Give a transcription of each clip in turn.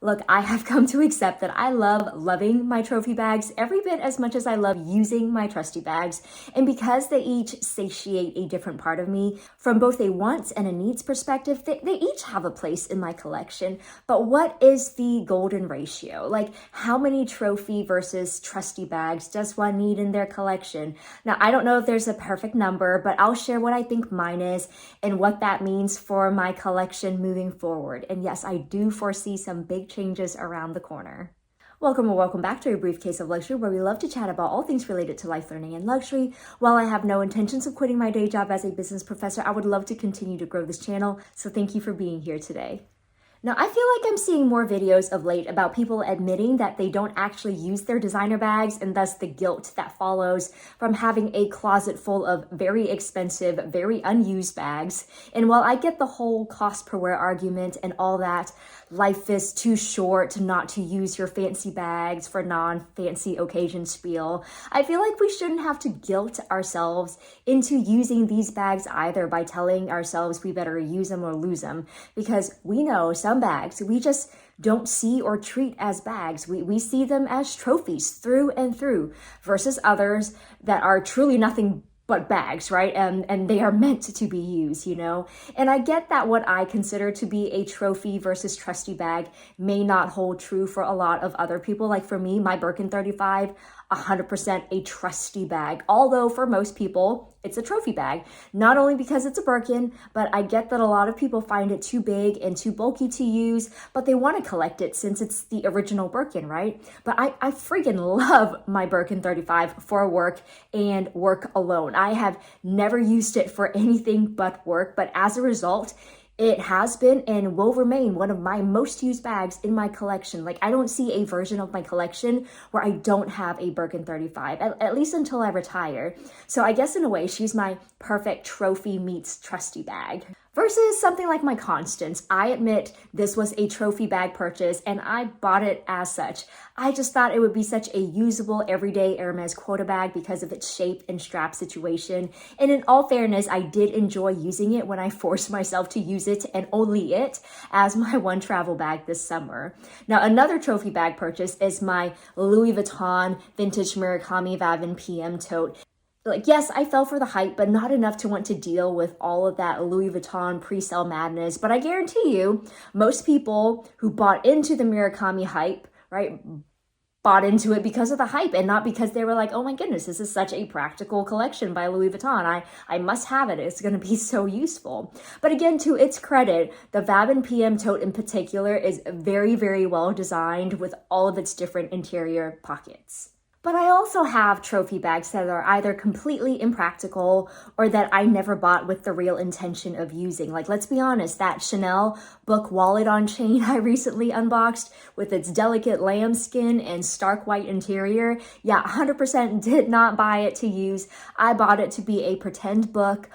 Look, I have come to accept that I love loving my trophy bags every bit as much as I love using my trusty bags. And because they each satiate a different part of me, from both a wants and a needs perspective, they each have a place in my collection. But what is the golden ratio? Like, how many trophy versus trusty bags does one need in their collection? Now, I don't know if there's a perfect number, but I'll share what I think mine is and what that means for my collection moving forward. And yes, I do foresee some big changes around the corner. Welcome or welcome back to A Briefcase of Luxury, where we love to chat about all things related to life, learning, and luxury. While I have no intentions of quitting my day job as a business professor, I would love to continue to grow this channel, so thank you for being here today. Now, I feel like I'm seeing more videos of late about people admitting that they don't actually use their designer bags, and thus the guilt that follows from having a closet full of very expensive, very unused bags. And while I get the whole cost per wear argument and all that, life is too short not to use your fancy bags for non-fancy occasion spiel, I feel like we shouldn't have to guilt ourselves into using these bags either by telling ourselves we better use them or lose them, because we know some bags we just don't see or treat as bags. We see them as trophies through and through, versus others that are truly nothing but bags, right? And they are meant to be used, you know? And I get that what I consider to be a trophy versus trusty bag may not hold true for a lot of other people. Like for me, my Birkin 35, 100% a trusty bag. Although for most people, it's a trophy bag. Not only because it's a Birkin, but I get that a lot of people find it too big and too bulky to use, but they want to collect it since it's the original Birkin, right? But I freaking love my Birkin 35 for work and work alone. I have never used it for anything but work, but as a result, it has been and will remain one of my most used bags in my collection. Like, I don't see a version of my collection where I don't have a Birkin 35, at least until I retire. So I guess in a way, she's my perfect trophy meets trusty bag. Versus something like my Constance. I admit this was a trophy bag purchase and I bought it as such. I just thought it would be such a usable everyday Hermes quota bag because of its shape and strap situation. And in all fairness, I did enjoy using it when I forced myself to use it and only it as my one travel bag this summer. Now, another trophy bag purchase is my Louis Vuitton vintage Murakami Vavin PM tote. Like, yes, I fell for the hype, but not enough to want to deal with all of that Louis Vuitton pre-sale madness. But I guarantee you, most people who bought into the Murakami hype, right, bought into it because of the hype and not because they were like, oh my goodness, this is such a practical collection by Louis Vuitton. I must have it. It's going to be so useful. But again, to its credit, the Vavin PM tote in particular is very, very well designed with all of its different interior pockets. But I also have trophy bags that are either completely impractical or that I never bought with the real intention of using. Like, let's be honest, that Chanel book wallet on chain I recently unboxed with its delicate lambskin and stark white interior, yeah, 100% did not buy it to use. I bought it to be a pretend book,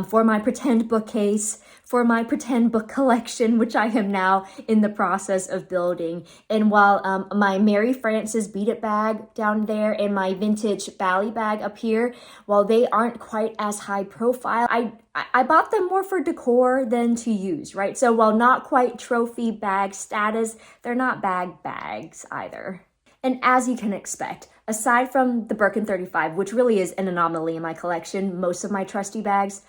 for my pretend bookcase, for my pretend book collection, which I am now in the process of building. And while my Mary Frances Beat It bag down there and my vintage Bally bag up here, while they aren't quite as high profile, I bought them more for decor than to use, right? So while not quite trophy bag status, they're not bags either. And as you can expect, aside from the Birkin 35, which really is an anomaly in my collection, most of my trusty bags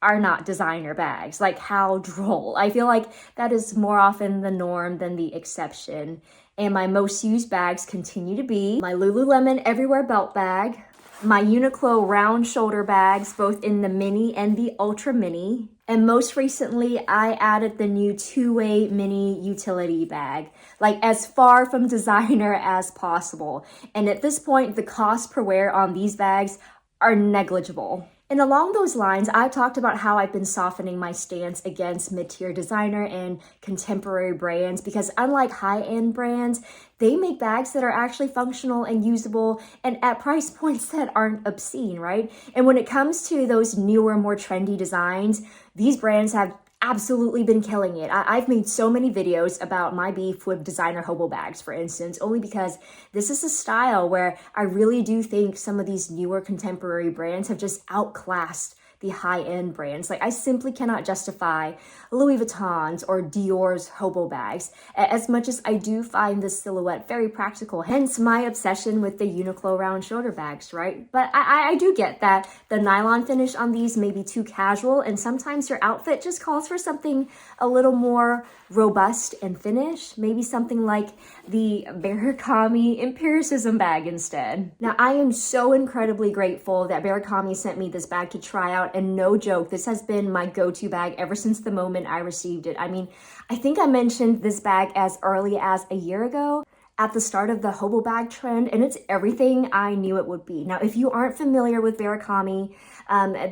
are not designer bags. Like, how droll. I feel like that is more often the norm than the exception. And my most used bags continue to be my Lululemon Everywhere belt bag, my Uniqlo round shoulder bags, both in the mini and the ultra mini. And most recently, I added the new two-way mini utility bag, like as far from designer as possible. And at this point, the cost per wear on these bags are negligible. And along those lines, I've talked about how I've been softening my stance against mid-tier designer and contemporary brands because unlike high-end brands, they make bags that are actually functional and usable and at price points that aren't obscene, right? And when it comes to those newer, more trendy designs, these brands have absolutely been killing it. I've made so many videos about my beef with designer hobo bags, for instance, only because this is a style where I really do think some of these newer contemporary brands have just outclassed the high-end brands. Like, I simply cannot justify Louis Vuitton's or Dior's hobo bags, as much as I do find this silhouette very practical, hence my obsession with the Uniqlo round shoulder bags, right? But I do get that the nylon finish on these may be too casual, and sometimes your outfit just calls for something a little more robust and finish, maybe something like the Beracamy Empiricism bag instead. Now, I am so incredibly grateful that Barakami sent me this bag to try out, and no joke, this has been my go-to bag ever since the moment I received it. I mean, I think I mentioned this bag as early as a year ago at the start of the hobo bag trend, and it's everything I knew it would be. Now, if you aren't familiar with Barakami,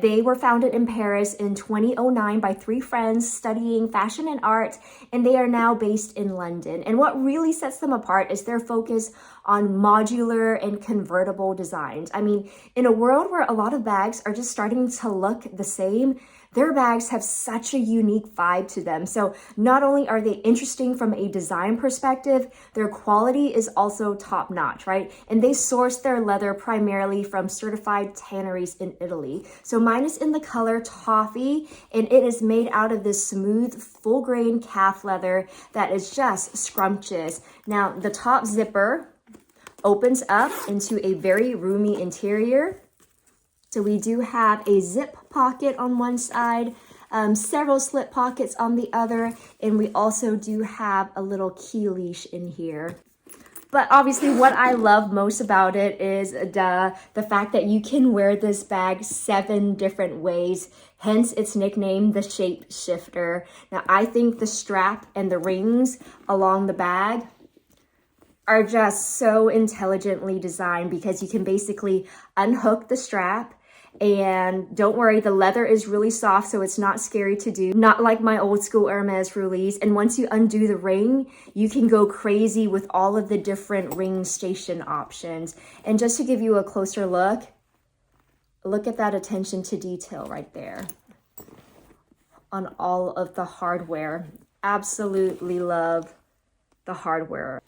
they were founded in Paris in 2009 by three friends studying fashion and art, and they are now based in London. And what really sets them apart is their focus on modular and convertible designs. I mean, in a world where a lot of bags are just starting to look the same, their bags have such a unique vibe to them. So not only are they interesting from a design perspective, their quality is also top notch, right? And they source their leather primarily from certified tanneries in Italy. So mine is in the color toffee, and it is made out of this smooth, full grain calf leather that is just scrumptious. Now, the top zipper opens up into a very roomy interior. So we do have a zip pocket on one side, several slip pockets on the other, and we also do have a little key leash in here. But obviously what I love most about it is the fact that you can wear this bag 7 different ways, hence its nickname, the Shapeshifter. Now, I think the strap and the rings along the bag are just so intelligently designed, because you can basically unhook the strap. And don't worry, the leather is really soft, so it's not scary to do, not like my old school Hermes release. And once you undo the ring, you can go crazy with all of the different ring station options. And just to give you a closer look at that attention to detail right there on all of the hardware. Absolutely love the hardware.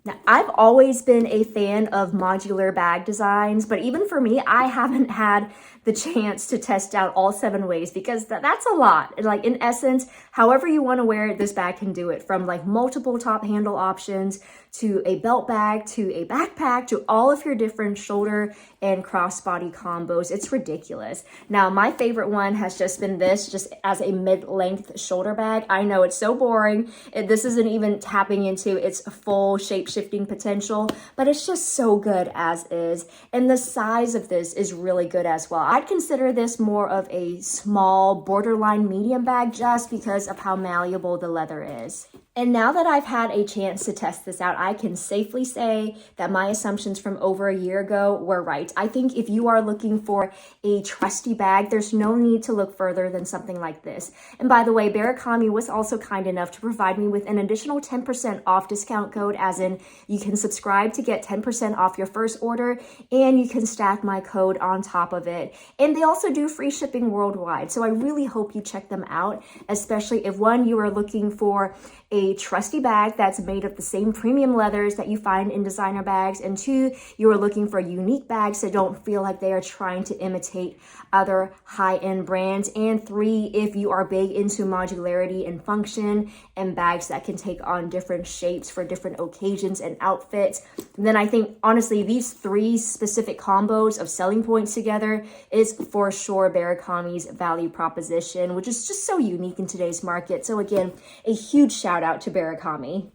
Now, I've always been a fan of modular bag designs, but even for me, I haven't had the chance to test out all 7 ways, because that's a lot. Like, in essence, however you want to wear it, this bag can do it, from like multiple top handle options to a belt bag to a backpack to all of your different shoulder and crossbody combos. It's ridiculous. Now, my favorite one has just been this, just as a mid-length shoulder bag. I know it's so boring. This isn't even tapping into its full shape-shifting potential, but it's just so good as is. And the size of this is really good as well. I'd consider this more of a small, borderline medium bag, just because of how malleable the leather is. And now that I've had a chance to test this out, I can safely say that my assumptions from over a year ago were right. I think if you are looking for a trusty bag, there's no need to look further than something like this. And by the way, Barakami was also kind enough to provide me with an additional 10% off discount code, as in you can subscribe to get 10% off your first order, and you can stack my code on top of it. And they also do free shipping worldwide. So I really hope you check them out, especially if, one, you are looking for a trusty bag that's made of the same premium leathers that you find in designer bags, and 2, you are looking for unique bags that don't feel like they are trying to imitate other high-end brands, and 3, if you are big into modularity and function and bags that can take on different shapes for different occasions and outfits, then I think honestly these 3 specific combos of selling points together is for sure Barakami's value proposition, which is just so unique in today's market. So again, a huge shout out to Barakami.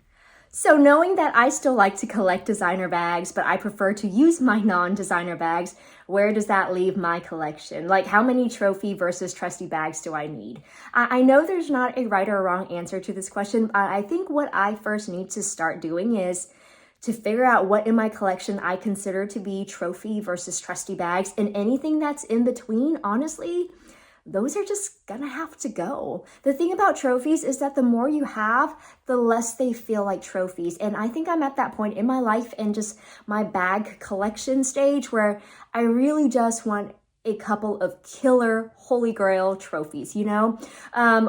So knowing that I still like to collect designer bags, but I prefer to use my non-designer bags, where does that leave my collection? Like, how many trophy versus trusty bags do I need? I know there's not a right or wrong answer to this question. I think what I first need to start doing is to figure out what in my collection I consider to be trophy versus trusty bags, and anything that's in between, honestly, those are just gonna have to go. The thing about trophies is that the more you have, the less they feel like trophies. And I think I'm at that point in my life and just my bag collection stage where I really just want a couple of killer holy grail trophies, you know?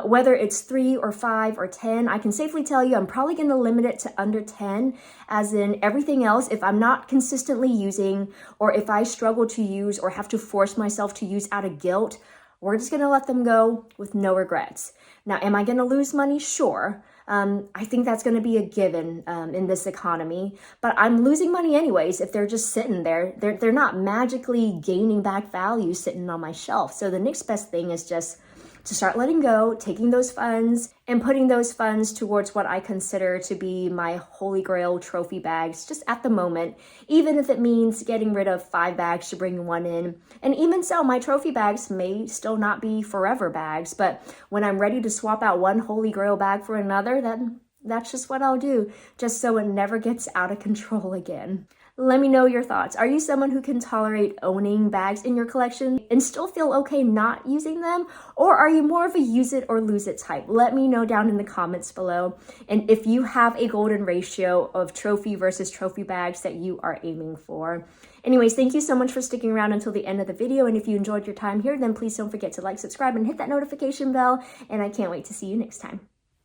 Whether it's 3 or 5 or 10, I can safely tell you I'm probably gonna limit it to under 10, as in everything else, if I'm not consistently using, or if I struggle to use or have to force myself to use out of guilt, we're just gonna let them go with no regrets. Now, am I gonna lose money? Sure. I think that's going to be a given in this economy, but I'm losing money anyways if they're just sitting there. They're not magically gaining back value sitting on my shelf. So the next best thing is just to start letting go, taking those funds and putting those funds towards what I consider to be my holy grail trophy bags just at the moment, even if it means getting rid of 5 bags to bring 1 in. And even so, my trophy bags may still not be forever bags, but when I'm ready to swap out one holy grail bag for another, then that's just what I'll do, just so it never gets out of control again. Let me know your thoughts. Are you someone who can tolerate owning bags in your collection and still feel okay not using them? Or are you more of a use it or lose it type? Let me know down in the comments below. And if you have a golden ratio of trophy versus trophy bags that you are aiming for. Anyways, thank you so much for sticking around until the end of the video. And if you enjoyed your time here, then please don't forget to like, subscribe, and hit that notification bell. And I can't wait to see you next time.